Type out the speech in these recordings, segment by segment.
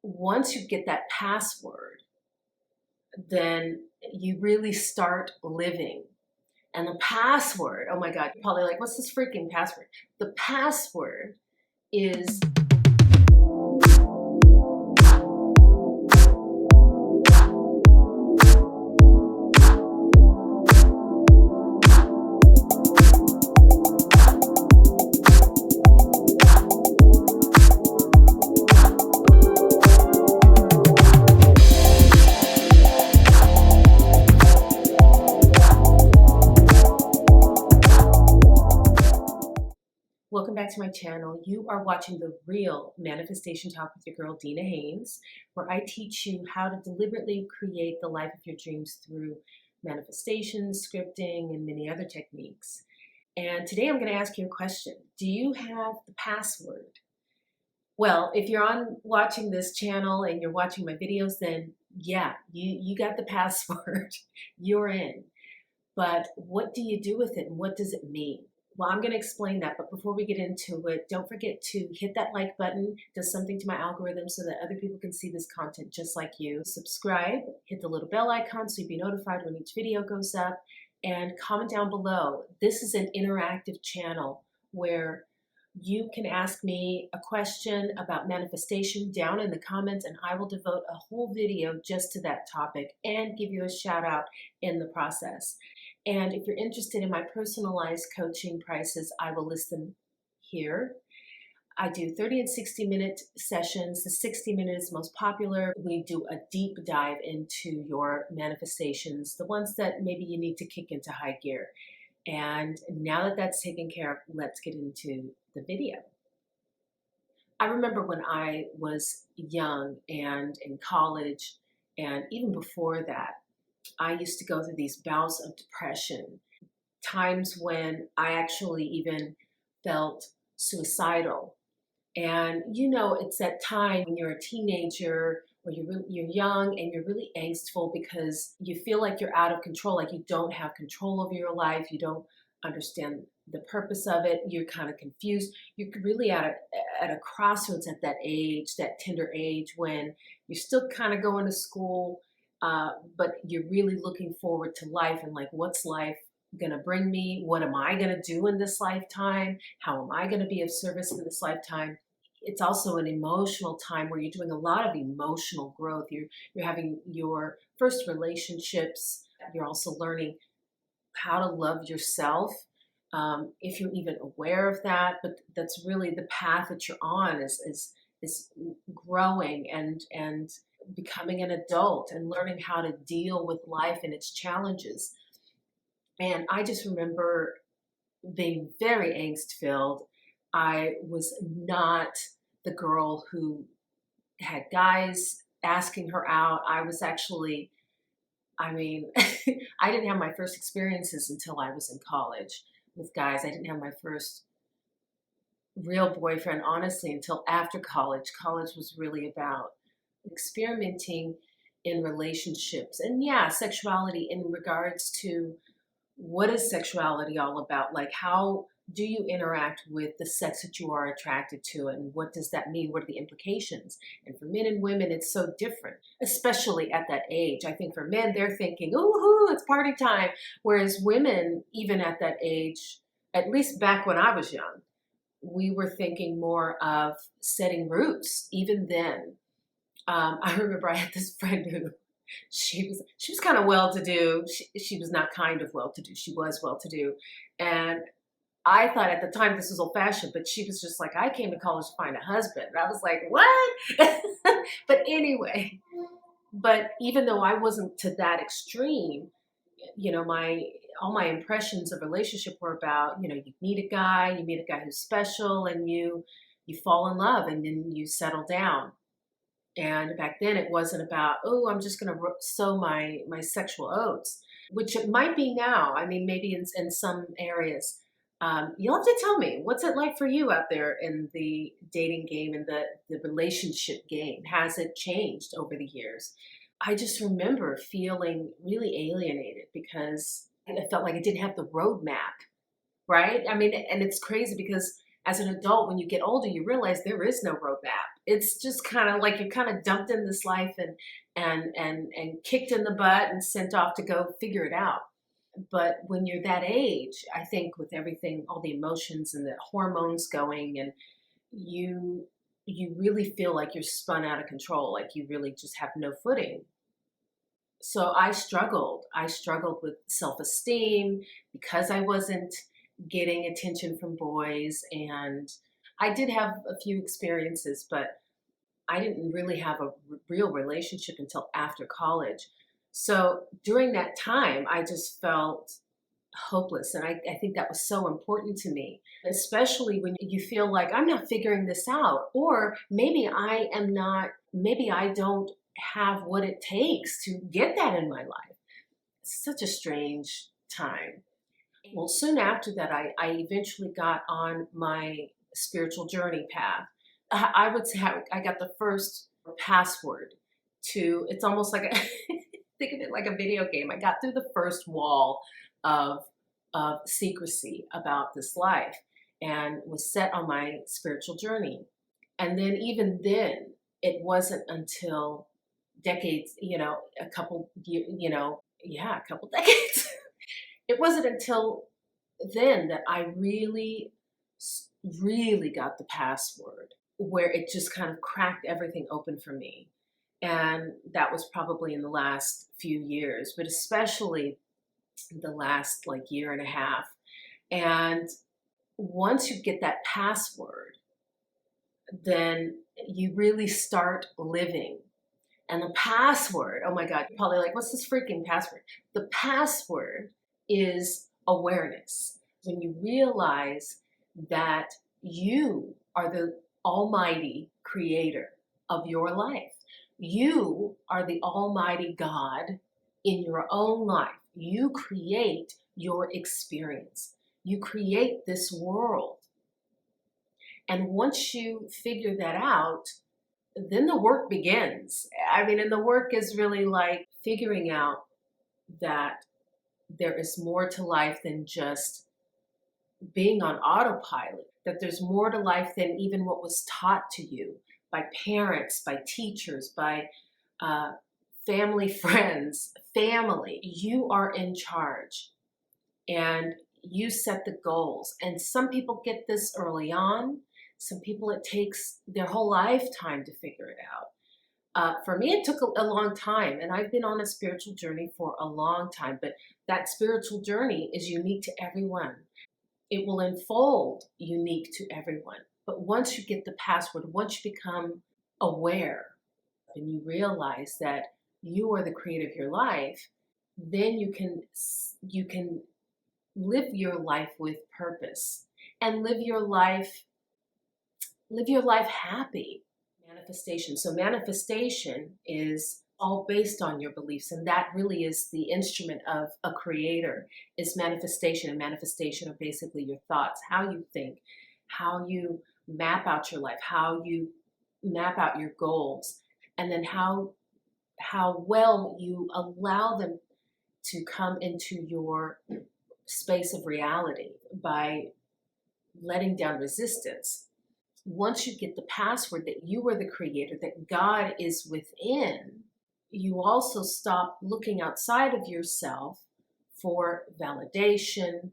once you get that password, then you really start living. And the password, oh my God, you're probably like, what's this freaking password? The password is welcome back to my channel. You are watching The Real Manifestation Talk with your girl, Dina Haynes, where I teach you how to deliberately create the life of your dreams through manifestation, scripting, and many other techniques. And today I'm going to ask you a question. Do you have the password? Well, if you're on watching this channel and you're watching my videos, then yeah, you got the password. You're in. But what do you do with it and what does it mean? Well, I'm going to explain that, but before we get into it, don't forget to hit that like button. It does something to my algorithm so that other people can see this content just like you. Subscribe, hit the little bell icon so you'll be notified when each video goes up, and comment down below. This is an interactive channel where you can ask me a question about manifestation down in the comments, and I will devote a whole video just to that topic and give you a shout out in the process. And if you're interested in my personalized coaching prices, I will list them here. I do 30 and 60-minute sessions. The 60-minute is most popular. We do a deep dive into your manifestations, the ones that maybe you need to kick into high gear. And now that that's taken care of, let's get into the video. I remember when I was young and in college, and even before that, I used to go through these bouts of depression, times when I actually even felt suicidal. And you know, it's that time when you're a teenager or you're young and you're really angstful because you feel like you're out of control, like you don't have control over your life, you don't understand the purpose of it, you're kind of confused. You're really at a crossroads at that age, that tender age, when you're still kind of going to school, but you're really looking forward to life and like, what's life going to bring me? What am I going to do in this lifetime? How am I going to be of service in this lifetime? It's also an emotional time where you're doing a lot of emotional growth. You're having your first relationships. You're also learning how to love yourself, if you're even aware of that. But that's really the path that you're on, is growing and becoming an adult and learning how to deal with life and its challenges. And I just remember being very angst filled. I was not the girl who had guys asking her out. I was actually, I mean, I didn't have my first experiences until I was in college with guys. I didn't have my first real boyfriend, honestly, until after college. College was really about experimenting in relationships. And yeah, sexuality in regards to what is sexuality all about? Like, how do you interact with the sex that you are attracted to, and what does that mean? What are the implications? And for men and women, it's so different, especially at that age. I think for men, they're thinking, ooh, it's party time. Whereas women, even at that age, at least back when I was young, we were thinking more of setting roots. Even then, I remember I had this friend who she was kind of well-to-do. She was not kind of well-to-do. She was well-to-do. And I thought at the time this was old-fashioned, but she was just like, I came to college to find a husband. And I was like, what? But anyway, but even though I wasn't to that extreme, you know, all my impressions of relationship were about, you know, you meet a guy who's special, and you fall in love, and then you settle down. And back then it wasn't about, oh, I'm just going to sow my sexual oats, which it might be now. I mean, maybe in some areas. You'll have to tell me, what's it like for you out there in the dating game and the relationship game? Has it changed over the years? I just remember feeling really alienated because I felt like I didn't have the roadmap, right? I mean, and it's crazy because As an adult, when you get older, you realize there is no roadmap. It's just kind of like you're kind of dumped in this life and kicked in the butt and sent off to go figure it out. But when you're that age, I think with everything, all the emotions and the hormones going, and you you really feel like you're spun out of control, like you really just have no footing. So I struggled. I struggled with self-esteem because I wasn't getting attention from boys, and I did have a few experiences, but I didn't really have a real relationship until after college. So during that time, I just felt hopeless. And I think that was so important to me, especially when you feel like I'm not figuring this out, or maybe I am not, maybe I don't have what it takes to get that in my life. It's such a strange time. Well, soon after that, I eventually got on my spiritual journey path. I would say I got the first password to, it's almost like a, think of it like a video game. I got through the first wall of, of secrecy about this life and was set on my spiritual journey. And then, even then, it wasn't until decades, a couple, yeah, a couple decades. It wasn't until then that I really, really got the password where it just kind of cracked everything open for me. And that was probably in the last few years, but especially the last like year and a half. And once you get that password, then you really start living. And the password, oh my God, you're probably like, what's this freaking password? The password is awareness. When you realize that you are the almighty creator of your life, you are the almighty God in your own life. You create your experience. You create this world. And once you figure that out, then the work begins. I mean, and the work is really like figuring out that there is more to life than just being on autopilot, that there's more to life than even what was taught to you by parents, by teachers, by family, friends, family. You are in charge and you set the goals. And some people get this early on. Some people, it takes their whole lifetime to figure it out. For me, it took a long time, and I've been on a spiritual journey for a long time, but that spiritual journey is unique to everyone. It will unfold unique to everyone. But once you get the password, once you become aware and you realize that you are the creator of your life, then you can live your life with purpose and live your life happy. Manifestation. So manifestation is all based on your beliefs, and that really is the instrument of a creator, is manifestation. And manifestation are basically your thoughts, how you think, how you map out your life, how you map out your goals, and then how well you allow them to come into your space of reality by letting down resistance. Once you get the password that you are the creator, that God is within, you also stop looking outside of yourself for validation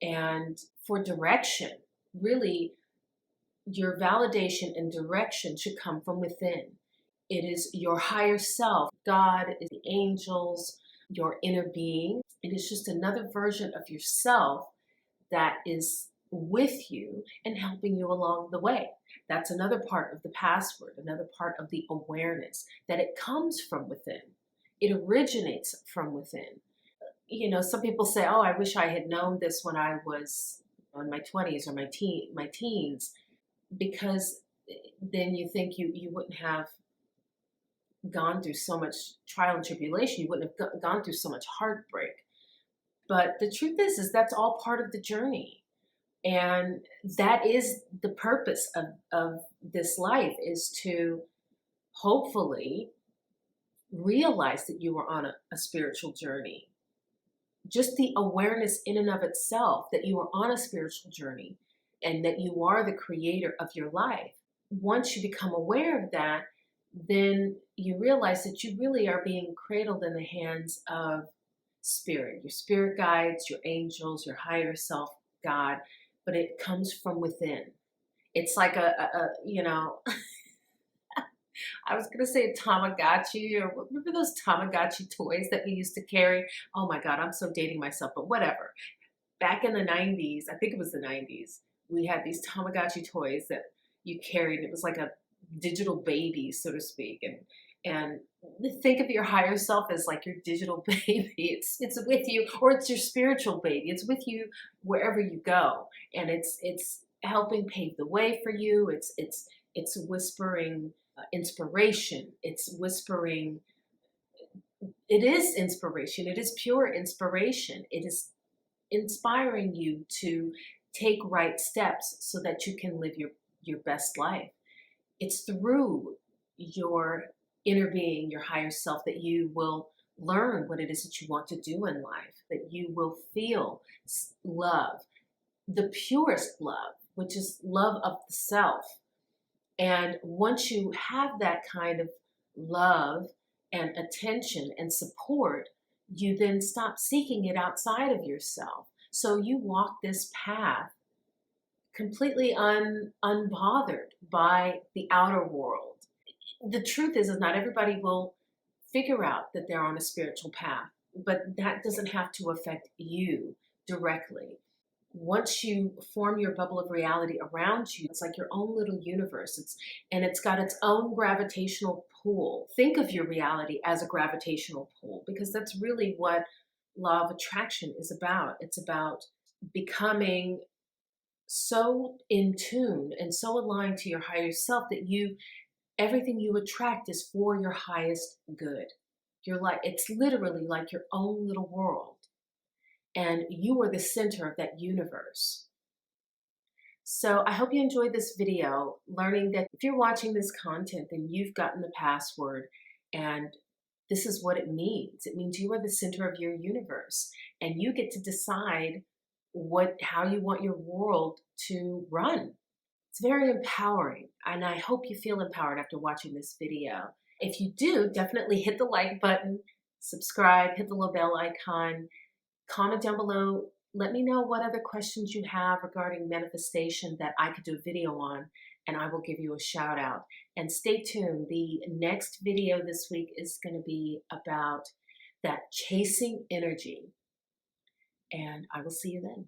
and for direction. Really, your validation and direction should come from within. It is your higher self. God is the angels, your inner being. It is just another version of yourself that is with you and helping you along the way. That's another part of the password, another part of the awareness, that it comes from within. It originates from within. Some people say, oh, I wish I had known this when I was in my 20s or my teens, because then you think you wouldn't have gone through so much trial and tribulation. You wouldn't have gone through so much heartbreak. But the truth is that's all part of the journey. And that is the purpose of this life, is to hopefully realize that you are on a spiritual journey. Just the awareness in and of itself that you are on a spiritual journey and that you are the creator of your life. Once you become aware of that, then you realize that you really are being cradled in the hands of spirit, your spirit guides, your angels, your higher self, God, but it comes from within. It's like I was going to say a Tamagotchi, or remember those Tamagotchi toys that we used to carry? Oh my God, I'm so dating myself, but whatever. Back in the 90s, I think it was the 90s, we had these Tamagotchi toys that you carried. It was like a digital baby, so to speak. And think of your higher self as like your digital baby. It's with you, or it's your spiritual baby. It's with you wherever you go. And it's helping pave the way for you. It's whispering inspiration. It's whispering, it is inspiration. It is pure inspiration. It is inspiring you to take right steps so that you can live your best life. It's through your inner being, your higher self, that you will learn what it is that you want to do in life, that you will feel love, the purest love, which is love of the self. And once you have that kind of love and attention and support, you then stop seeking it outside of yourself. So you walk this path completely unbothered by the outer world. The truth is not everybody will figure out that they're on a spiritual path, but that doesn't have to affect you directly. Once you form your bubble of reality around you, it's like your own little universe. It's got its own gravitational pull. Think of your reality as a gravitational pull, because that's really what law of attraction is about. It's about becoming so in tune and so aligned to your higher self that everything you attract is for your highest good. It's literally like your own little world, and you are the center of that universe. So I hope you enjoyed this video, learning that if you're watching this content, then you've gotten the password, and this is what it means. It means you are the center of your universe, and you get to decide how you want your world to run. It's very empowering, and I hope you feel empowered after watching this video. If you do, definitely hit the like button, subscribe, hit the little bell icon, comment down below. Let me know what other questions you have regarding manifestation that I could do a video on, and I will give you a shout out. And stay tuned. The next video this week is going to be about that chasing energy, and I will see you then.